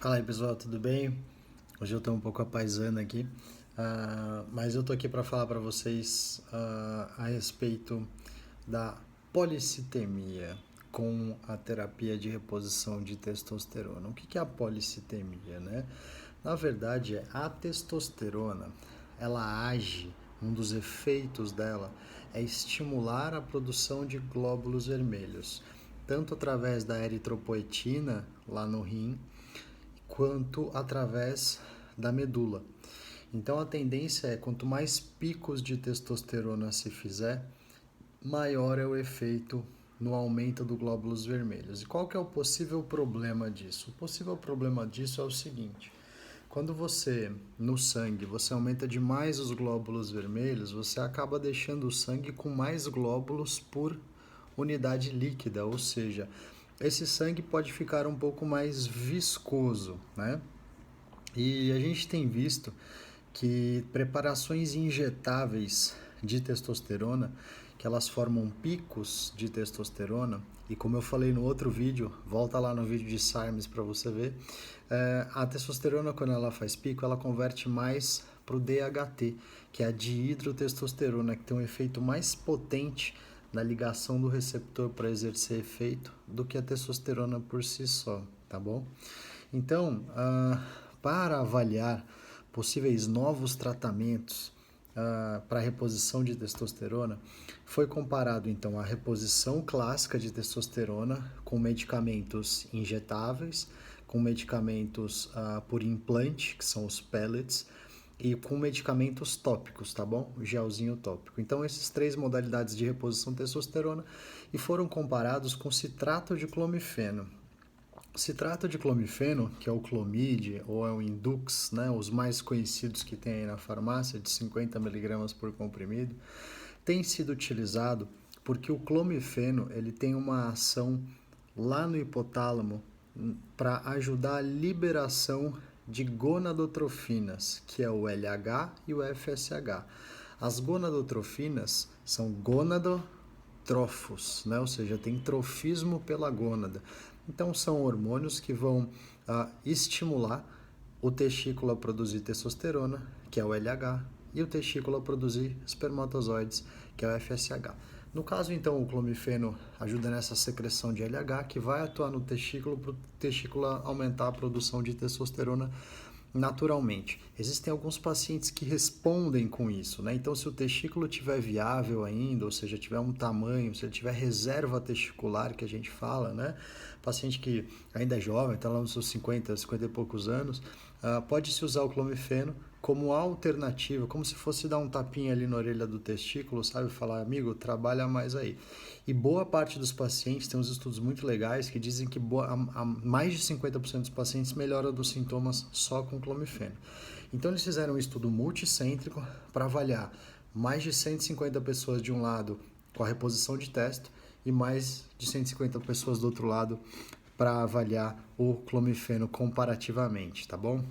Fala aí pessoal, tudo bem? Hoje eu tô um pouco apaisando aqui, mas eu tô aqui para falar para vocês a respeito da policitemia com a terapia de reposição de testosterona. O que é a policitemia, né? Na verdade, a testosterona, ela age, um dos efeitos dela é estimular a produção de glóbulos vermelhos, tanto através da eritropoetina lá no rim, quanto através da medula. Então a tendência é quanto mais picos de testosterona se fizer, maior é o efeito no aumento do glóbulos vermelhos. E qual que é o possível problema disso? O possível problema disso é o seguinte: quando você, no sangue, você aumenta demais os glóbulos vermelhos, você acaba deixando o sangue com mais glóbulos por unidade líquida, ou seja, esse sangue pode ficar um pouco mais viscoso, né? E a gente tem visto que preparações injetáveis de testosterona, que elas formam picos de testosterona, e como eu falei no outro vídeo, volta lá no vídeo de SARMs para você ver, a testosterona, quando ela faz pico, ela converte mais para o DHT, que é a dihidrotestosterona, que tem um efeito mais potente na ligação do receptor para exercer efeito do que a testosterona por si só, tá bom? Então, para avaliar possíveis novos tratamentos para reposição de testosterona, foi comparado então a reposição clássica de testosterona com medicamentos injetáveis, com medicamentos por implante, que são os pellets, e com medicamentos tópicos, tá bom? O gelzinho tópico. Então, essas três modalidades de reposição de testosterona e foram comparados com citrato de clomifeno. Citrato de clomifeno, que é o Clomid ou é o Indux, né, os mais conhecidos que tem aí na farmácia, de 50 mg por comprimido, tem sido utilizado porque o clomifeno ele tem uma ação lá no hipotálamo para ajudar a liberação de gonadotrofinas, que é o LH e o FSH. As gonadotrofinas são gonadotrofos, né? Ou seja, tem trofismo pela gônada. Então são hormônios que vão estimular o testículo a produzir testosterona, que é o LH, e o testículo a produzir espermatozoides, que é o FSH. No caso, então, o clomifeno ajuda nessa secreção de LH, que vai atuar no testículo para o testículo aumentar a produção de testosterona naturalmente. Existem alguns pacientes que respondem com isso, né? Então, se o testículo estiver viável ainda, ou seja, tiver um tamanho, se ele tiver reserva testicular, que a gente fala, né? Paciente que ainda é jovem, está lá nos seus 50 e poucos anos, pode-se usar o clomifeno como alternativa, como se fosse dar um tapinha ali na orelha do testículo, sabe? Falar, amigo, trabalha mais aí. E boa parte dos pacientes, tem uns estudos muito legais que dizem que mais de 50% dos pacientes melhoram dos sintomas só com clomifeno. Então eles fizeram um estudo multicêntrico para avaliar mais de 150 pessoas de um lado com a reposição de testo e mais de 150 pessoas do outro lado para avaliar o clomifeno comparativamente, tá bom?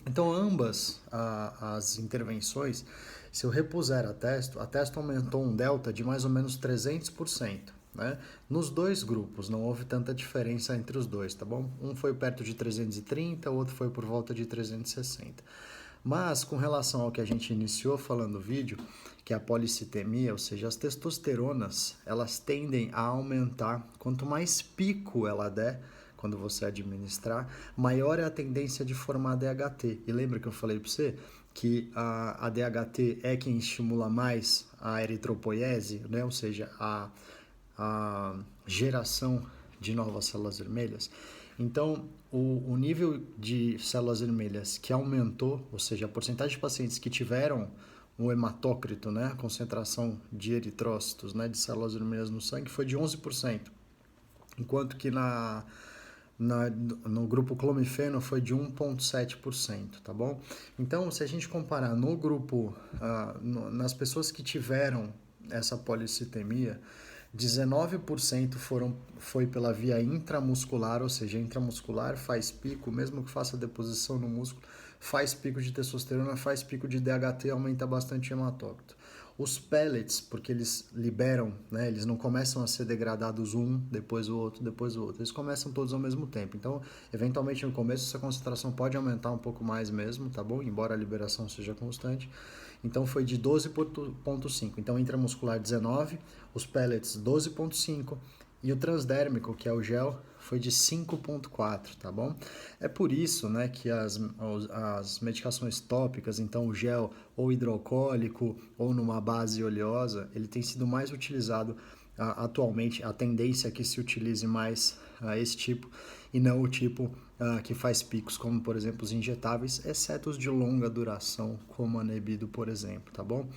Então, ambas as intervenções, se eu repuser a testo aumentou um delta de mais ou menos 300%. Né? Nos dois grupos, não houve tanta diferença entre os dois, tá bom? Um foi perto de 330, o outro foi por volta de 360. Mas, com relação ao que a gente iniciou falando no vídeo, que é a policitemia, ou seja, as testosteronas, elas tendem a aumentar quanto mais pico ela der, quando você administrar, maior é a tendência de formar DHT. E lembra que eu falei para você que a DHT é quem estimula mais a eritropoiese, né? Ou seja, a geração de novas células vermelhas? Então, o nível de células vermelhas que aumentou, ou seja, a porcentagem de pacientes que tiveram o hematócrito, né, a concentração de eritrócitos, né, de células vermelhas no sangue, foi de 11%, enquanto que no grupo clomifeno foi de 1,7%, tá bom? Então, se a gente comparar no grupo, nas pessoas que tiveram essa policitemia, 19% foi pela via intramuscular, ou seja, intramuscular faz pico, mesmo que faça deposição no músculo, faz pico de testosterona, faz pico de DHT, aumenta bastante o hematócrito. Os pellets, porque eles liberam, né, eles não começam a ser degradados um, depois o outro, depois o outro. Eles começam todos ao mesmo tempo. Então, eventualmente no começo essa concentração pode aumentar um pouco mais mesmo, tá bom? Embora a liberação seja constante. Então foi de 12,5. Então intramuscular 19, os pellets 12,5 e o transdérmico, que é o gel, foi de 5,4, tá bom? É por isso, né, que as medicações tópicas, então o gel ou hidroalcoólico ou numa base oleosa, ele tem sido mais utilizado atualmente. A tendência é que se utilize mais esse tipo e não o tipo que faz picos, como por exemplo os injetáveis, exceto os de longa duração, como a Nebido, por exemplo, tá bom?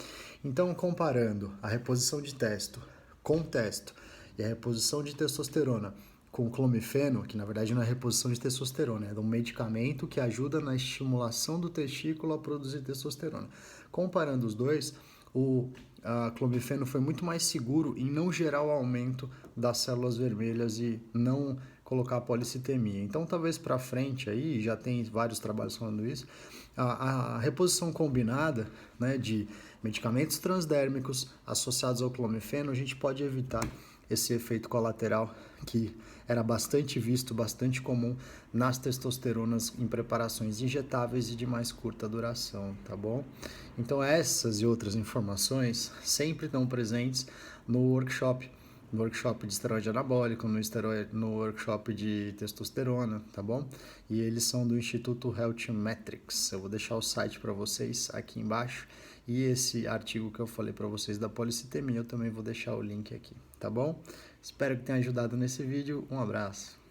Então, comparando a reposição de testo com testo e a reposição de testosterona com clomifeno, que na verdade não é reposição de testosterona, é um medicamento que ajuda na estimulação do testículo a produzir testosterona. Comparando os dois, o clomifeno foi muito mais seguro em não gerar o aumento das células vermelhas e não colocar a policitemia. Então, talvez para frente aí, já tem vários trabalhos falando isso, a reposição combinada, né, de medicamentos transdérmicos associados ao clomifeno, a gente pode evitar esse efeito colateral que era bastante visto, bastante comum nas testosteronas em preparações injetáveis e de mais curta duração, tá bom? Então essas e outras informações sempre estão presentes no workshop de esteroide anabólico, no workshop de testosterona, tá bom? E eles são do Instituto Health Metrics. Eu vou deixar o site para vocês aqui embaixo. E esse artigo que eu falei para vocês da policitemia, eu também vou deixar o link aqui, tá bom? Espero que tenha ajudado nesse vídeo. Um abraço.